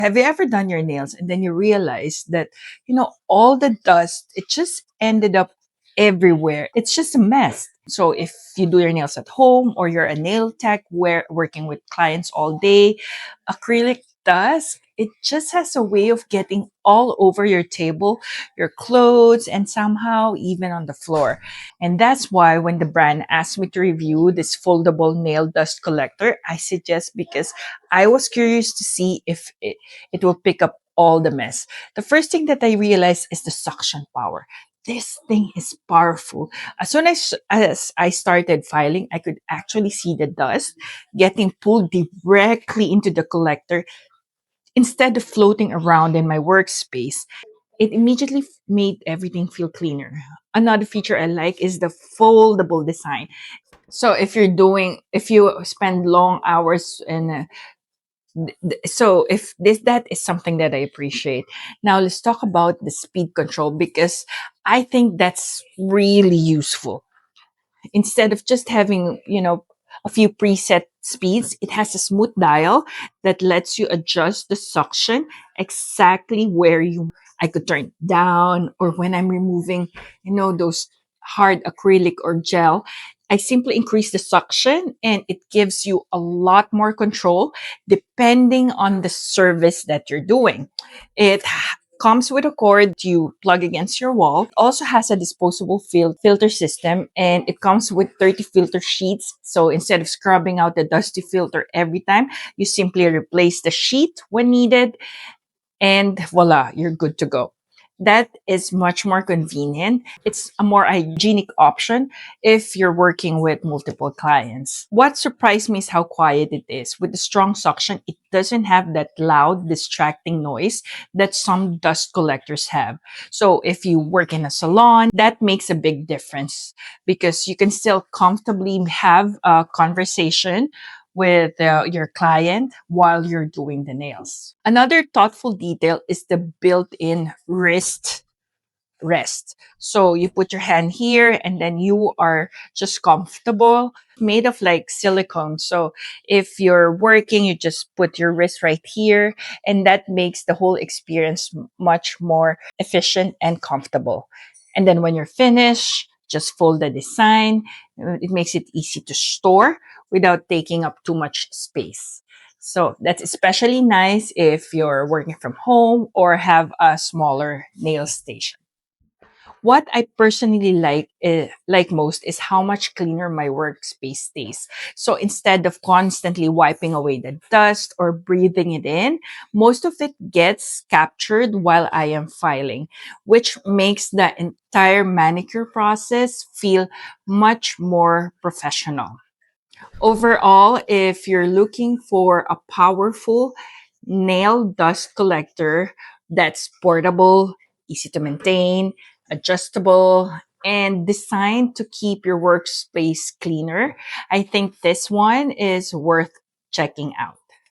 Have you ever done your nails and then you realize that, all the dust, it just ended up everywhere? It's just a mess. So if you do your nails at home or you're a nail tech working with clients all day, acrylic dust, it just has a way of getting all over your table, your clothes, and somehow even on the floor. And that's why when the brand asked me to review this foldable nail dust collector, I suggest because I was curious to see if it will pick up all the mess. The first thing that I realized is the suction power. This thing is powerful. As I started filing, I could actually see the dust getting pulled directly into the collector instead of floating around in my workspace. It immediately made everything feel cleaner. Another feature I like is the foldable design. So if you spend long hours in so if this that is something that I appreciate. Now let's talk about the speed control because I think that's really useful. Instead of just having, a few preset speeds, it has a smooth dial that lets you adjust the suction exactly where you I could turn it down, or when I'm removing, those hard acrylic or gel, I simply increase the suction and it gives you a lot more control depending on the service that you're doing. It comes with a cord you plug against your wall. It also has a disposable filter system, and it comes with 30 filter sheets. So instead of scrubbing out the dusty filter every time, you simply replace the sheet when needed, and voila, you're good to go. That is much more convenient. It's a more hygienic option if you're working with multiple clients. What surprised me is how quiet it is. With the strong suction, it doesn't have that loud, distracting noise that some dust collectors have. So if you work in a salon, that makes a big difference because you can still comfortably have a conversation with your client while you're doing the nails. Another thoughtful detail is the built-in wrist rest. So you put your hand here and then you are just comfortable, made of like silicone. So if you're working, you just put your wrist right here, and that makes the whole experience much more efficient and comfortable. And then when you're finished, just fold the design. It makes it easy to store without taking up too much space. So that's especially nice if you're working from home or have a smaller nail station. What I personally like most is how much cleaner my workspace stays. So instead of constantly wiping away the dust or breathing it in, most of it gets captured while I am filing, which makes the entire manicure process feel much more professional. Overall, if you're looking for a powerful nail dust collector that's portable, easy to maintain, adjustable, and designed to keep your workspace cleaner, I think this one is worth checking out.